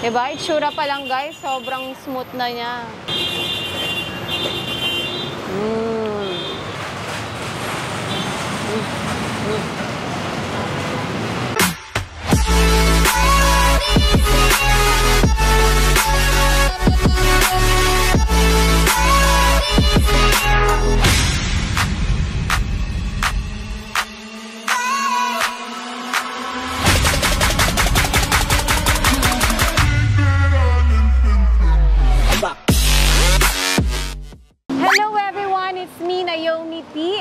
Diba? Itsura pa lang guys, sobrang smooth na niya.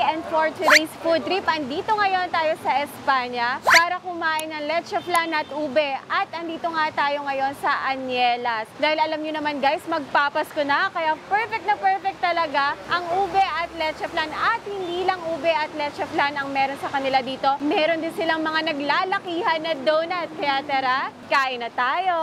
And for today's food trip, andito ngayon tayo sa Espanya para kumain ng leche flan at ube. At andito nga tayo ngayon sa Anielas. Dahil alam nyo naman guys, magpapasko na, kaya perfect na perfect talaga ang ube at leche flan. At hindi lang ube at leche flan ang meron sa kanila dito. Meron din silang mga naglalakihan na donut. Kaya tara, kain na tayo!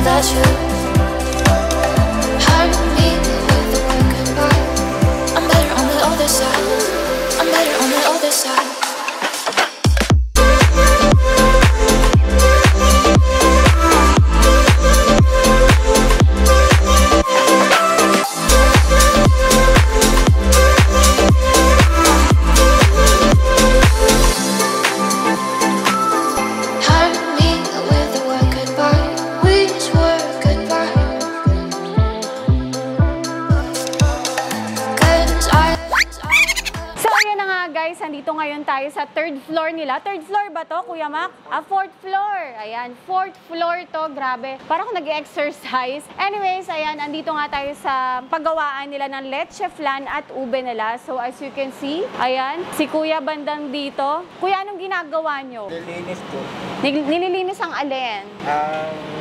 That's you. Hard to meet with the word goodbye. I'm better on the other side. I'm better on the other side. Nandito ngayon tayo sa third floor nila. Third floor ba to, Kuya Mac? Fourth floor. Ayan, fourth floor to. Grabe. Parang nag-exercise. Anyways, ayan, andito nga tayo sa paggawaan nila ng leche flan at ube nila. So, as you can see, ayan, si Kuya bandang dito. Kuya, anong ginagawa nyo? Nililinis po. Nililinis ang alin?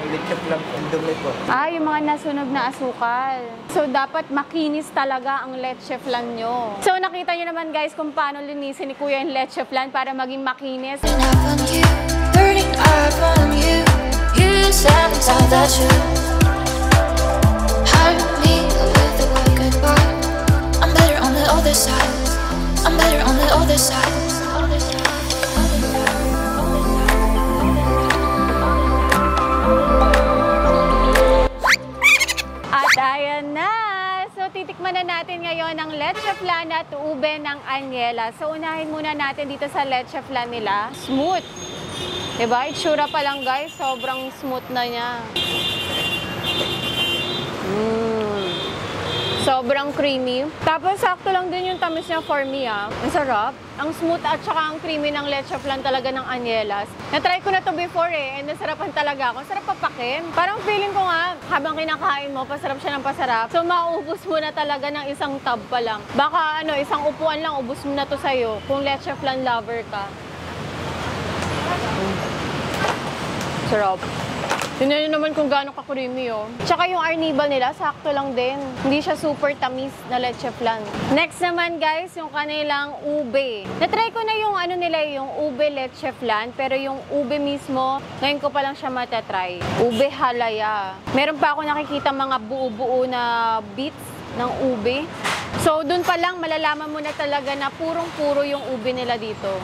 Leche flan po, dumi po. Yung mga nasunog na asukal. So, dapat makinis talaga ang leche flan nyo. So, nakita nyo naman guys kung paano linisin ni Kuya yung leche flan para maging makinis. Burning up on you. You said that you. Hard to meet with the word goodbye. I'm better on the other side. I'm better on the other side. At ayan na! So, titikman na natin ngayon ang leche flan at ube ng Anielas. So, unahin muna natin dito sa leche flan nila. Smooth! Diba? Itsura pa lang guys, sobrang smooth na niya. Sobrang creamy. Tapos, sakto lang din yung tamis niya for me, Ang sarap. Ang smooth at saka ang creamy ng leche flan talaga ng Anielas. Na-try ko na to before and nasarapan talaga ako. Sarap papakin. Parang feeling ko nga, habang kinakain mo, pasarap siya ng pasarap. So, mauubos mo na talaga ng isang tub pa lang. Baka isang upuan lang, ubos mo na to sa'yo kung leche flan lover ka. Sarap. Tingnan nyo naman kung gaano ka-creamy, Tsaka yung arnibal nila, sakto lang din. Hindi siya super tamis na leche flan. Next naman, guys, yung kanilang ube. Na-try ko na yung nila, yung ube leche flan, pero yung ube mismo, ngayon ko pa lang siya matatry. Ube halaya. Meron pa ako nakikita mga buo-buo na bits ng ube. So, dun pa lang, malalaman mo na talaga na purong-puro yung ube nila dito.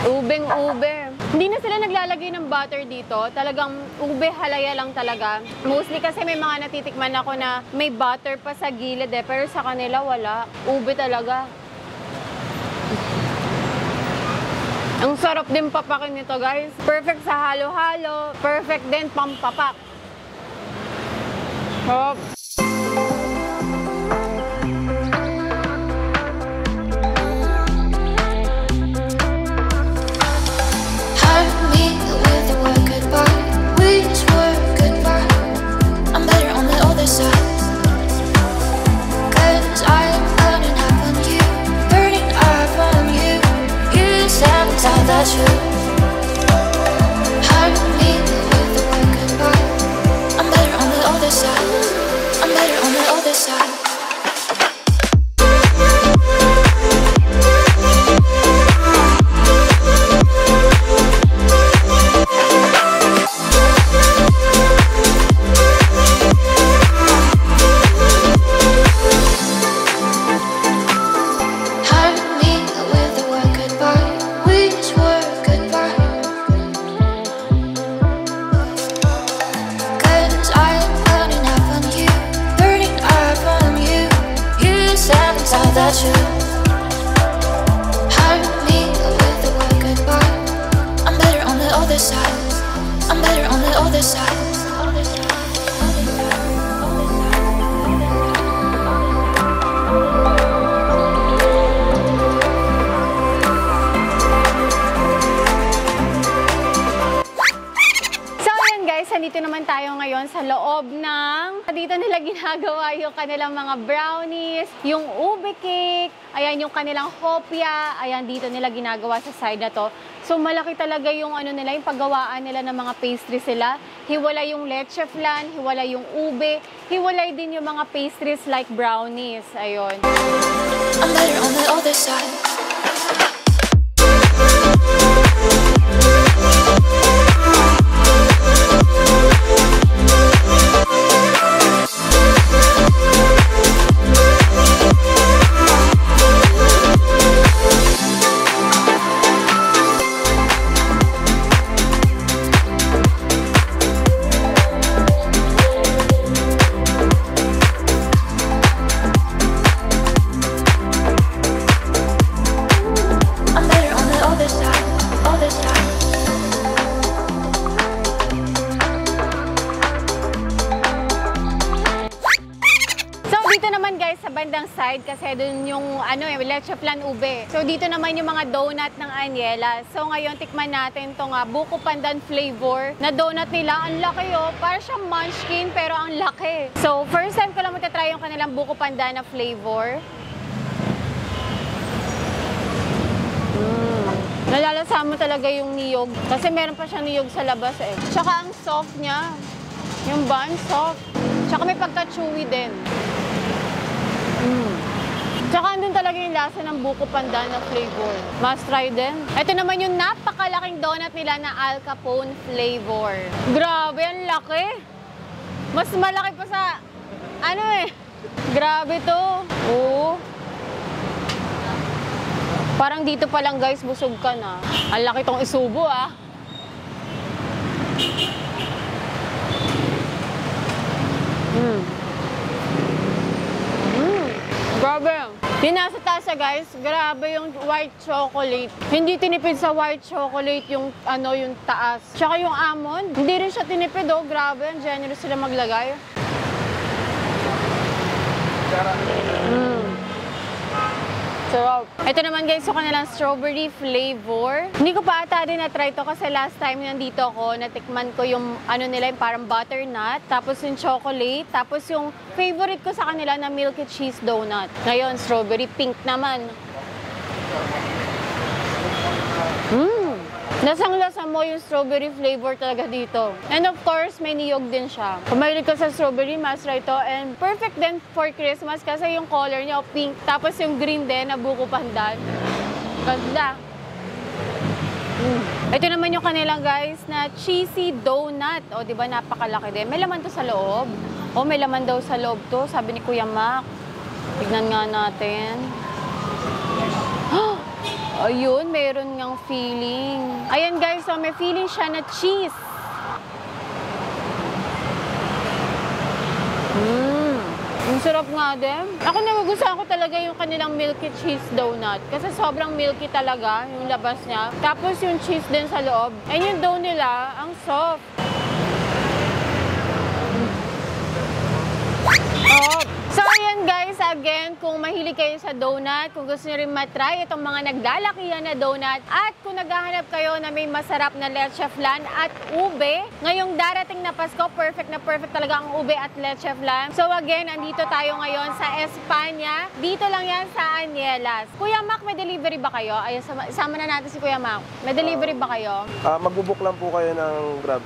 Ubeng-ube. Hindi na sila naglalagay ng butter dito. Talagang ube halaya lang talaga. Mostly kasi may mga natitikman ako na may butter pa sa gilid pero sa kanila wala. Ube talaga. Ang sarap din papakin nito guys. Perfect sa halo-halo. Perfect din pampapak. Sarap. That's you. Hard to meet with the word goodbye. I'm better on the other side. I'm better on the other side. other side. Nandito naman tayo ngayon sa loob dito nila ginagawa yung kanilang mga brownies, yung ube cake, ayan yung kanilang hopia, ayan dito nila ginagawa sa side na to. So malaki talaga yung ano nila, yung paggawaan nila ng mga pastries sila. Hiwalay yung leche flan, hiwalay yung ube, hiwalay din yung mga pastries like brownies, ayun. I'm better on the other side. Bandang side kasi dun yung leche flan ube. So dito naman yung mga donut ng Aniela. So ngayon tikman natin tong buko pandan flavor na donut nila. Ang laki para siyang munchkin pero ang laki. So first time ko lang matatry yung kanilang buko pandan na flavor. Nalalasa mo talaga yung niyog kasi meron pa siyang niyog sa labas eh. Tsaka ang soft niya. Yung bun soft. Tsaka may pagka-chewy din. Tsaka andun talaga yung lasa ng buko pandan na flavor. Must try din. Ito naman yung napakalaking donut nila na Al Capone flavor. Grabe, ang laki. Mas malaki pa sa, Grabe to. Oo. Parang dito pa lang guys, busog ka na. Ang laki tong isubo Grabe. Yung nasa tasa guys, grabe yung white chocolate. Hindi tinipid sa white chocolate yung yung taas. Tsaka yung almond, hindi rin siya tinipid grabe, ang generous sila maglagay. Sarap. Ito naman guys, yung kanilang strawberry flavor. Hindi ko pa ata din na-try to kasi last time nandito ako, natikman ko yung nila, yung parang butternut, tapos yung chocolate, tapos yung favorite ko sa kanila na milky cheese donut. Ngayon, strawberry pink naman. Lasang-lasa mo yung strawberry flavor talaga dito. And of course, may niyog din siya. Kung mahilig ka sa strawberry, must try to. And perfect din for Christmas kasi yung color niya pink. Tapos yung green din na buko pandan. Ganda. Ito naman yung kanilang guys na cheesy donut. O, di ba napakalaki din. May laman to sa loob. O, may laman daw sa loob to. Sabi ni Kuya Mac. Tignan nga natin. Ayun, meron ngang feeling. Ayan guys, so may feeling siya na cheese. Ang sarap nga din. Ako nagugustuhan ko talaga yung kanilang milky cheese donut. Kasi sobrang milky talaga yung labas niya. Tapos yung cheese din sa loob. And yung dough nila, ang soft. So ayan guys, again, kung mahilig kayo sa donut, kung gusto nyo rin matry itong mga nagdalakihan na donut, at kung naghahanap kayo na may masarap na leche flan at ube, ngayong darating na Pasko, perfect na perfect talaga ang ube at leche flan. So again, andito tayo ngayon sa Espanya. Dito lang yan sa Anielas. Kuya Mac, may delivery ba kayo? Ay, isama na natin si Kuya Mac. May delivery ba kayo? Magbubook lang po kayo ng Grab.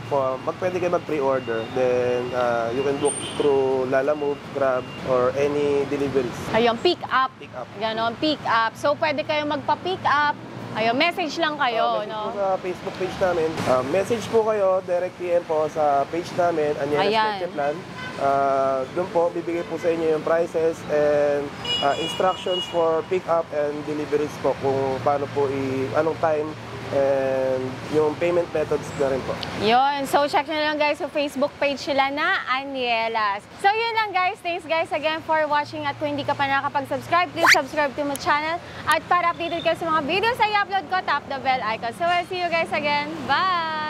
Pwede kayo mag-pre-order. Then, you can book through Lalamove, Grab, or any deliveries. Ayun, pick up. Pick up. Ganon, pick up. So, pwede kayo magpa-pick up. Ayun, message lang kayo, Message no? po sa Facebook page namin. Message po kayo, direct PM po sa page namin, Anielas Leche Flan. Doon po, bibigay po sa inyo yung prices and instructions for pick up and deliveries po kung paano po, anong time, and yung payment methods na rin po. Yun. So, check nyo lang guys sa Facebook page sila na Anielas. So, yun lang guys. Thanks guys again for watching. At kung hindi ka pa nakakapag-subscribe, please subscribe to my channel. At para updated ka sa mga videos ay upload ko, tap the bell icon. So, I'll see you guys again. Bye!